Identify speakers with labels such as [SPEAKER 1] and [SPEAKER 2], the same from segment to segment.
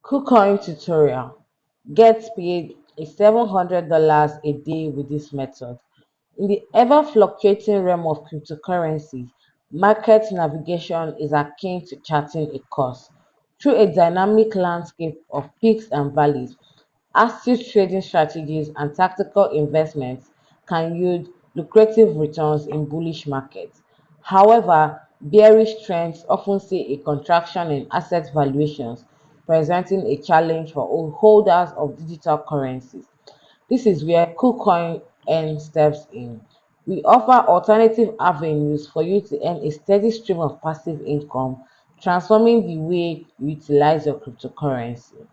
[SPEAKER 1] kucoin tutorial. Get paid $700 a day with this method. In the ever fluctuating realm of cryptocurrency, market navigation is akin to charting a course. Through a dynamic landscape of peaks and valleys, active trading strategies and tactical investments can yield lucrative returns in bullish markets. However, bearish trends often see a contraction in asset valuations, presenting a challenge for holders of digital currencies. This is where KuCoin steps in. We offer alternative avenues for you to earn a steady stream of passive income, transforming the way you utilize your cryptocurrency.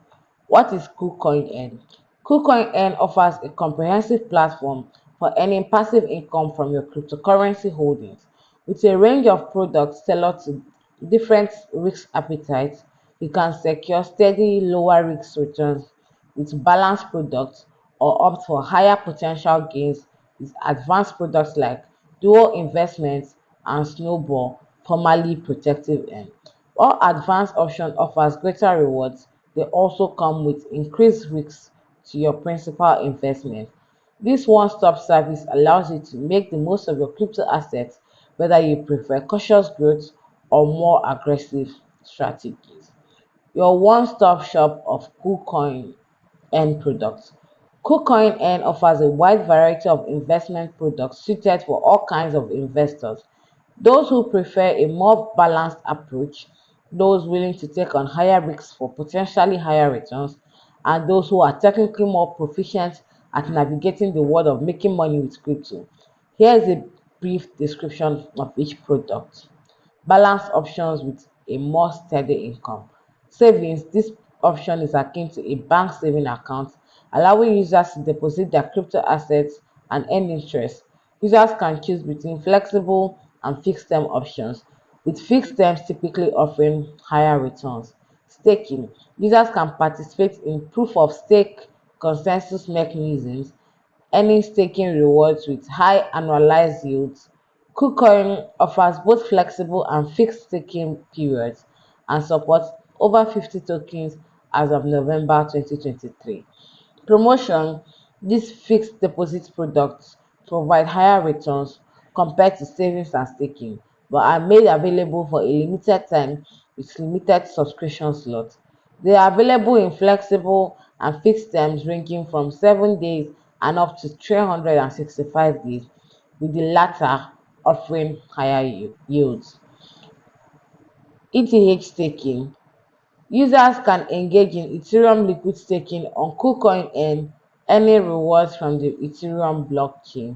[SPEAKER 1] What is KuCoin? KuCoin offers a comprehensive platform for earning passive income from your cryptocurrency holdings. With a range of products tailored to different risk appetites, you can secure steady, lower risk returns with balanced products or opt for higher potential gains with advanced products like dual investments and snowball, formerly protective end. While advanced option offers greater rewards, they also come with increased risks to your principal investment. This one-stop service allows you to make the most of your crypto assets, whether you prefer cautious growth or more aggressive strategies. Your one-stop shop of KuCoin N products. KuCoin N offers a wide variety of investment products suited for all kinds of investors. Those who prefer a more balanced approach, those willing to take on higher risks for potentially higher returns, and those who are technically more proficient at navigating the world of making money with crypto. Here is a brief description of each product. Balanced options with a more steady income. Savings. This option is akin to a bank saving account, allowing users to deposit their crypto assets and earn interest. Users can choose between flexible and fixed term options, with fixed terms typically offering higher returns. Staking. Users can participate in proof of stake consensus mechanisms, earning staking rewards with high annualized yields. KuCoin offers both flexible and fixed staking periods and supports over 50 tokens as of November 2023. Promotion. These fixed deposit products provide higher returns compared to savings and staking, but are made available for a limited time with limited subscription slots. They are available in flexible and fixed terms ranging from 7 days and up to 365 days, with the latter offering higher yields. ETH staking. Users can engage in Ethereum liquid staking on KuCoin and earning rewards from the Ethereum blockchain.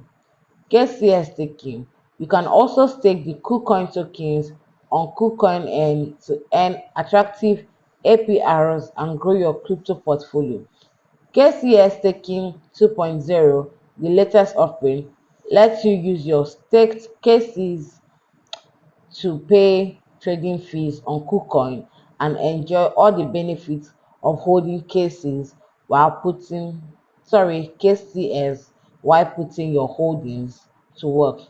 [SPEAKER 1] KCS staking. You can also stake the KuCoin tokens on KuCoin and to earn attractive APRs and grow your crypto portfolio. KCS staking 2.0, the latest offering, lets you use your staked KCs to pay trading fees on KuCoin and enjoy all the benefits of holding KCS while putting your holdings to work.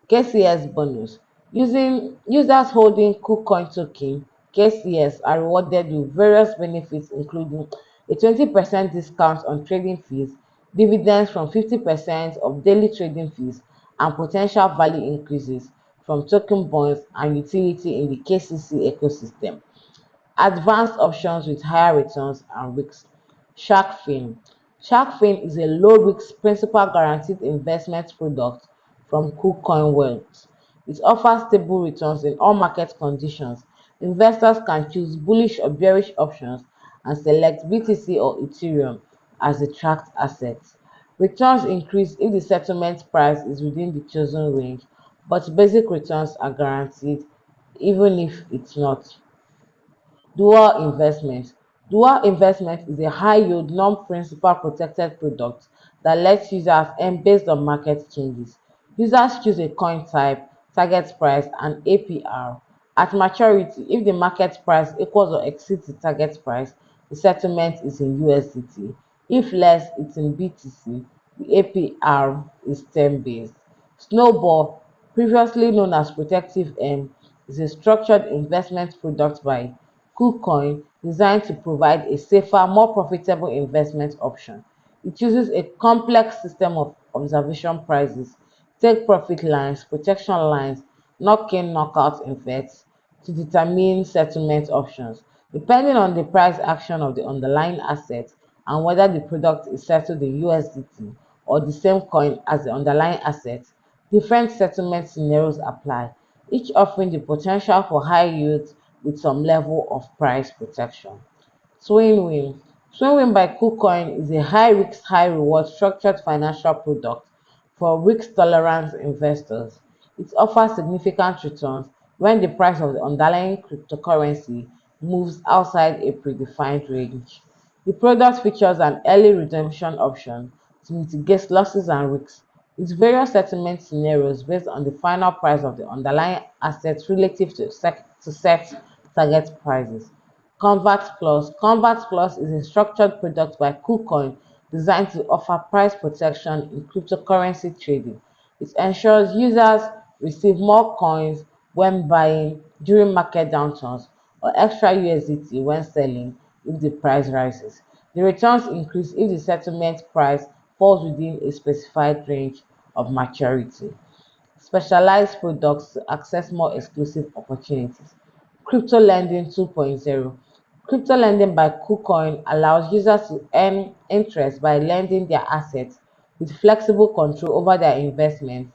[SPEAKER 1] KCS bonus. Using users holding KuCoin token KCS are rewarded with various benefits including a 20% discount on trading fees, dividends from 50% of daily trading fees, and potential value increases from token bonds and utility in the KCC ecosystem. Advanced options with higher returns and risks. SharkFin. SharkFin is a low-risk principal guaranteed investment product from KuCoin Wealth. It offers stable returns in all market conditions. Investors can choose bullish or bearish options and select BTC or Ethereum as the tracked assets. Returns increase if the settlement price is within the chosen range, but basic returns are guaranteed even if it's not. Dual investment. Dual investment is a high-yield, non-principal protected product that lets users earn based on market changes. Users choose a coin type, target price, and APR. At maturity, if the market price equals or exceeds the target price, the settlement is in USDT. If less, it's in BTC. The APR is term-based. Snowball, previously known as Protective M, is a structured investment product by kucoin, designed to provide a safer, more profitable investment option. It uses a complex system of observation prices, take profit lines, protection lines, knock-in, knockout effects to determine settlement options. Depending on the price action of the underlying asset and whether the product is settled in USDT or the same coin as the underlying asset, different settlement scenarios apply, each offering the potential for high yields with some level of price protection. Swing Win. Swing Win by KuCoin is a high risk, high reward structured financial product for risk tolerant investors. It offers significant returns when the price of the underlying cryptocurrency moves outside a predefined range. The product features an early redemption option to mitigate losses and risks, with various settlement scenarios based on the final price of the underlying assets relative to set target prices. Convert Plus is a structured product by KuCoin designed to offer price protection in cryptocurrency trading. It ensures users receive more coins when buying during market downturns or extra USDT when selling if the price rises. The returns increase if the settlement price falls within a specified range of maturity. Specialized products to access more exclusive opportunities. Crypto Lending 2.0. Crypto lending by KuCoin allows users to earn interest by lending their assets with flexible control over their investments.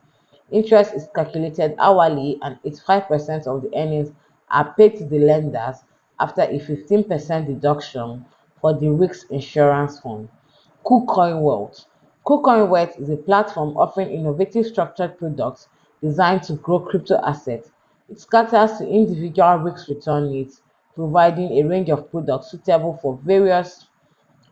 [SPEAKER 1] Interest is calculated hourly, and 85% of the earnings are paid to the lenders after a 15% deduction for the risk insurance fund. KuCoin Wealth. KuCoin Wealth is a platform offering innovative structured products designed to grow crypto assets. It caters to individual risk return needs, providing a range of products suitable for various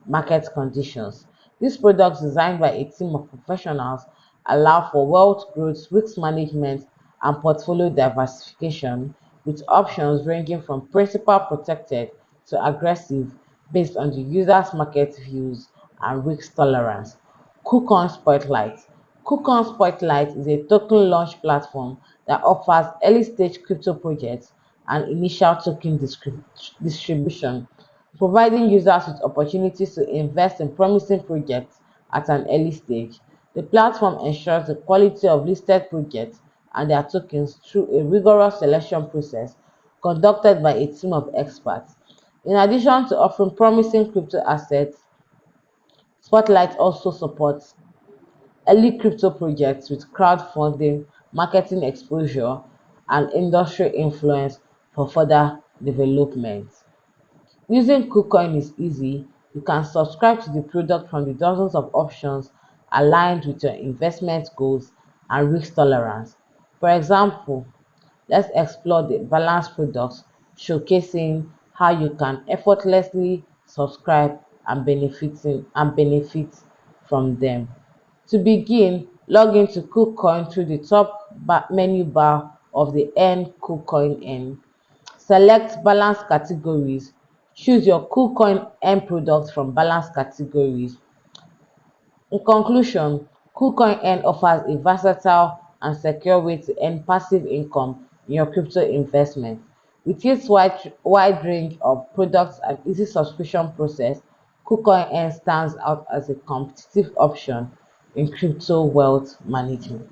[SPEAKER 1] market conditions. These products, designed by a team of professionals, allow for wealth growth, risk management, and portfolio diversification, with options ranging from principal protected to aggressive based on the user's market views and risk tolerance. Kucoin Spotlight. Kucoin Spotlight is a token launch platform that offers early stage crypto projects and initial token distribution, providing users with opportunities to invest in promising projects at an early stage. The platform ensures the quality of listed projects and their tokens through a rigorous selection process conducted by a team of experts. In addition to offering promising crypto assets, Spotlight also supports early crypto projects with crowdfunding, marketing exposure, and industry influence for further development. Using KuCoin is easy. You can subscribe to the product from the dozens of options aligned with your investment goals and risk tolerance. For example, let's explore the balanced products, showcasing how you can effortlessly subscribe and benefit from them. To begin, log into KuCoin through the top menu bar of the Earn KuCoin N. Select Balance Categories. Choose your KuCoin Earn product from balance categories. In conclusion, KuCoin Earn offers a versatile and secure way to earn passive income in your crypto investment. With its wide range of products and easy subscription process, KuCoin Earn stands out as a competitive option in crypto wealth management.